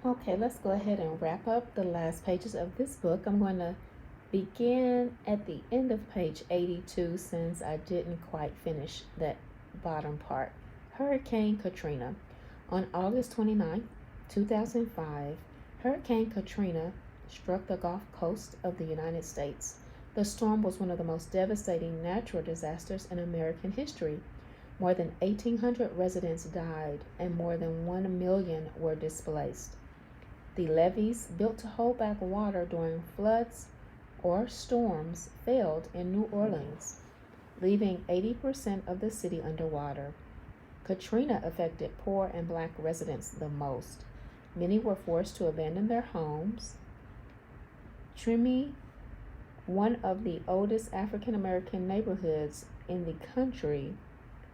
Okay, let's go ahead and wrap up the last pages of this book. I'm going to begin at the end of page 82 since I didn't quite finish that bottom part. Hurricane Katrina. On August 29, 2005, Hurricane Katrina struck the Gulf Coast of the United States. The storm was one of the most devastating natural disasters in American history. More than 1,800 residents died and more than 1 million were displaced. The levees built to hold back water during floods or storms failed in New Orleans, leaving 80% of the city underwater. Katrina affected poor and black residents the most. Many were forced to abandon their homes. Treme, one of the oldest African American neighborhoods in the country,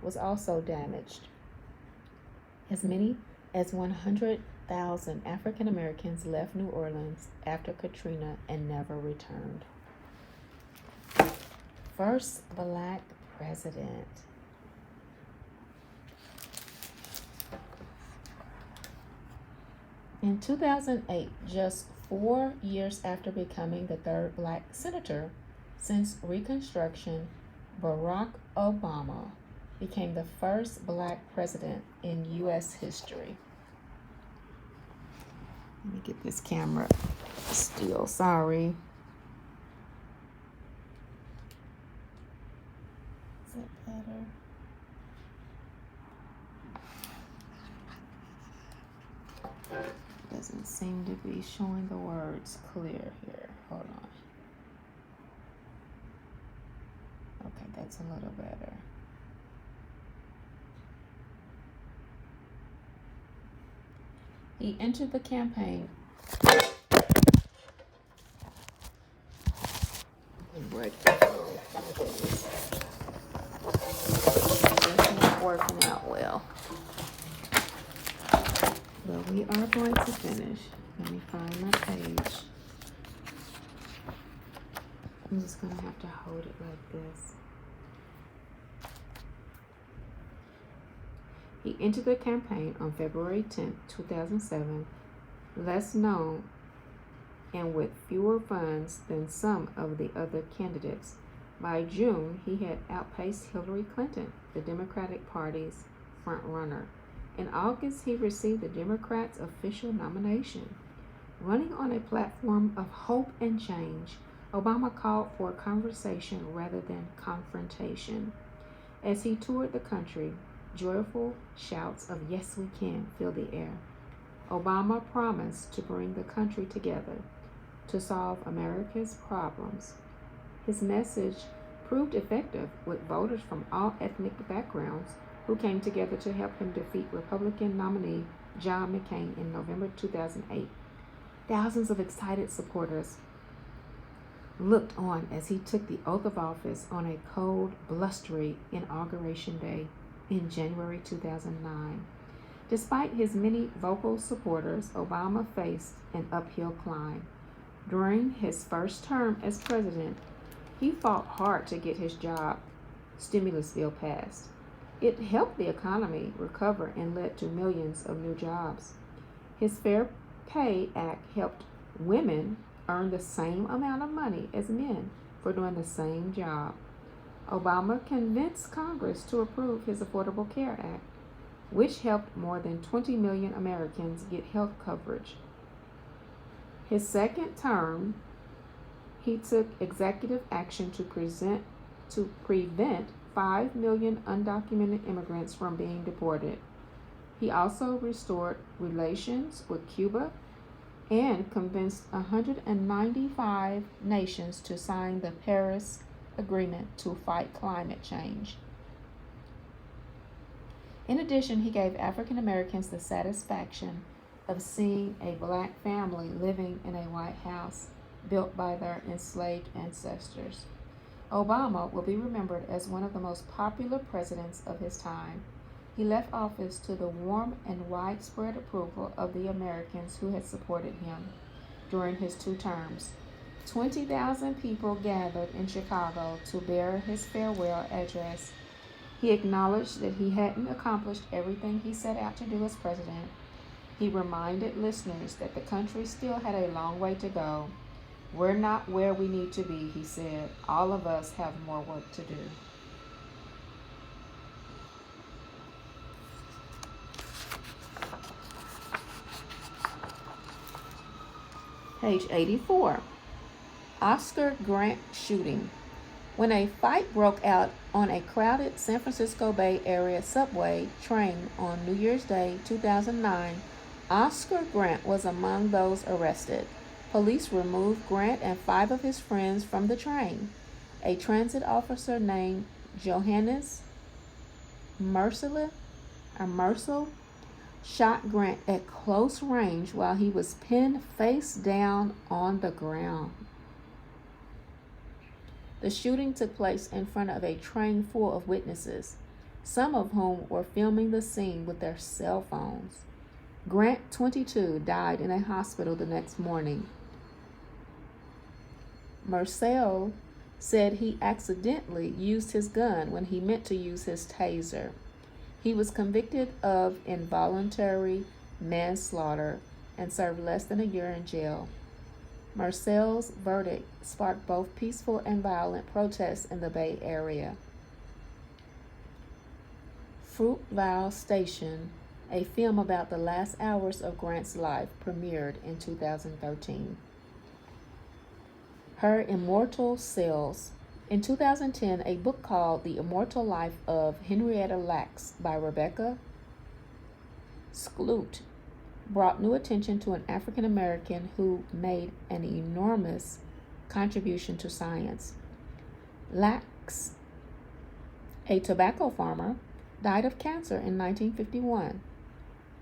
was also damaged. As many as 100,000 African Americans left New Orleans after Katrina and never returned. First Black President. In 2008, just 4 years after becoming the third Black senator since Reconstruction, Barack Obama became the first Black president in U.S. history. Let me get this camera still, sorry. Is that better? Doesn't seem to be showing the words clear here. Hold on. Okay, that's a little better. He entered the campaign. It's not working out well. But we are going to finish. Let me find my page. I'm just going to have to hold it like this. He entered the campaign on February 10, 2007, less known and with fewer funds than some of the other candidates. By June, he had outpaced Hillary Clinton, the Democratic Party's frontrunner. In August, he received the Democrats' official nomination. Running on a platform of hope and change, Obama called for conversation rather than confrontation. As he toured the country, joyful shouts of "Yes, we can" filled the air. Obama promised to bring the country together to solve America's problems. His message proved effective with voters from all ethnic backgrounds who came together to help him defeat Republican nominee John McCain in November 2008. Thousands of excited supporters looked on as he took the oath of office on a cold, blustery inauguration day in January 2009. Despite his many vocal supporters, Obama faced an uphill climb. During his first term as president, he fought hard to get his job stimulus bill passed. It helped the economy recover and led to millions of new jobs. His Fair Pay Act helped women earn the same amount of money as men for doing the same job. Obama convinced Congress to approve his Affordable Care Act, which helped more than 20 million Americans get health coverage. His second term, he took executive action to prevent 5 million undocumented immigrants from being deported. He also restored relations with Cuba and convinced 195 nations to sign the Paris Agreement to fight climate change. In addition, he gave African Americans the satisfaction of seeing a black family living in a White House built by their enslaved ancestors. Obama will be remembered as one of the most popular presidents of his time. He left office to the warm and widespread approval of the Americans who had supported him during his 2 terms. 20,000 people gathered in Chicago to bear his farewell address. He acknowledged that he hadn't accomplished everything he set out to do as president. He reminded listeners that the country still had a long way to go. We're not where we need to be, he said. All of us have more work to do. Page 84. Oscar Grant shooting. When a fight broke out on a crowded San Francisco Bay Area subway train on New Year's Day 2009, Oscar Grant was among those arrested. Police removed Grant and 5 of his friends from the train. A transit officer named Johannes Mercel shot Grant at close range while he was pinned face down on the ground. The shooting took place in front of a train full of witnesses, some of whom were filming the scene with their cell phones. Grant, 22, died in a hospital the next morning. Mercel said he accidentally used his gun when he meant to use his taser. He was convicted of involuntary manslaughter and served less than a year in jail. Mercel's verdict sparked both peaceful and violent protests in the Bay Area. Fruitvale Station, a film about the last hours of Grant's life, premiered in 2013. Her Immortal Cells. In 2010, a book called The Immortal Life of Henrietta Lacks by Rebecca Skloot brought new attention to an African American who made an enormous contribution to science. Lacks, a tobacco farmer, died of cancer in 1951.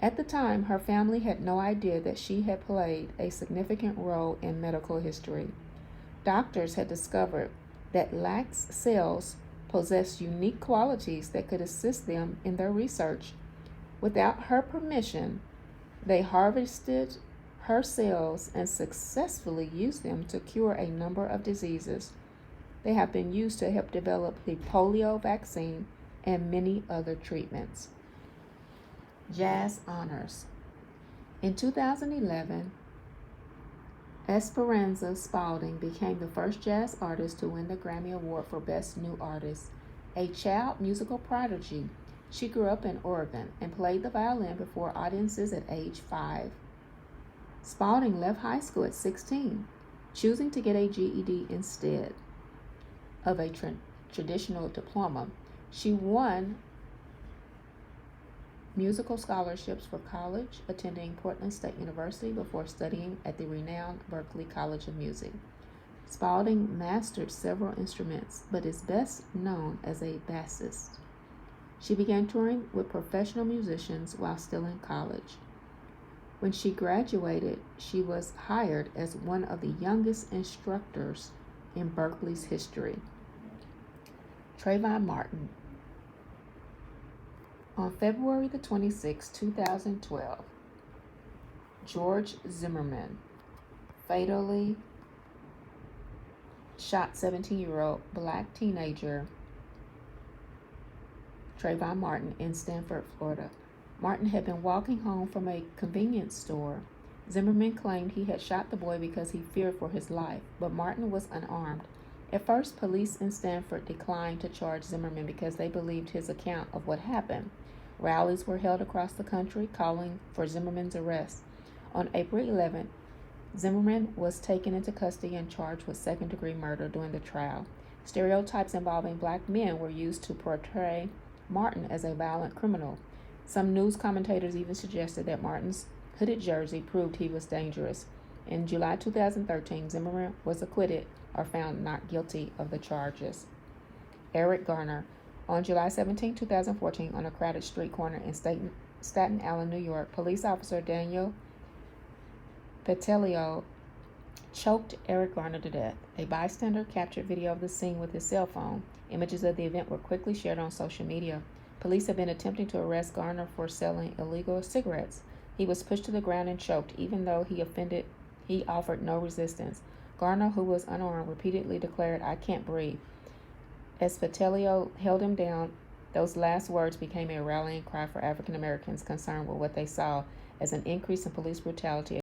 At the time, her family had no idea that she had played a significant role in medical history. Doctors had discovered that Lacks' cells possessed unique qualities that could assist them in their research. Without her permission, they harvested her cells and successfully used them to cure a number of diseases. They have been used to help develop the polio vaccine and many other treatments. Jazz Honors. In 2011, Esperanza Spalding became the first jazz artist to win the Grammy Award for Best New Artist. A child musical prodigy, she grew up in Oregon and played the violin before audiences at age 5. Spalding left high school at 16, choosing to get a GED instead of a traditional diploma. She won musical scholarships for college, attending Portland State University before studying at the renowned Berklee College of Music. Spalding mastered several instruments, but is best known as a bassist. She began touring with professional musicians while still in college. When she graduated, she was hired as one of the youngest instructors in Berklee's history. Trayvon Martin. On February the 26th, 2012, George Zimmerman fatally shot 17-year-old black teenager Trayvon Martin in Stanford, Florida. Martin had been walking home from a convenience store. Zimmerman claimed he had shot the boy because he feared for his life, but Martin was unarmed. At first, police in Stanford declined to charge Zimmerman because they believed his account of what happened. Rallies were held across the country calling for Zimmerman's arrest. On April 11th, Zimmerman was taken into custody and charged with second-degree murder during the trial. Stereotypes involving black men were used to portray Martin as a violent criminal. Some news commentators even suggested that Martin's hooded jersey proved he was dangerous. In July 2013, Zimmerman was acquitted or found not guilty of the charges. Eric Garner. On July 17, 2014, on a crowded street corner in Staten Island, New York, police officer Daniel Petelio choked Eric Garner to death. A bystander captured video of the scene with his cell phone. Images of the event were quickly shared on social media. Police have been attempting to arrest Garner for selling illegal cigarettes. He was pushed to the ground and choked. Even though he offered no resistance. Garner, who was unarmed, repeatedly declared, "I can't breathe." As Petelio held him down, those last words became a rallying cry for African Americans concerned with what they saw as an increase in police brutality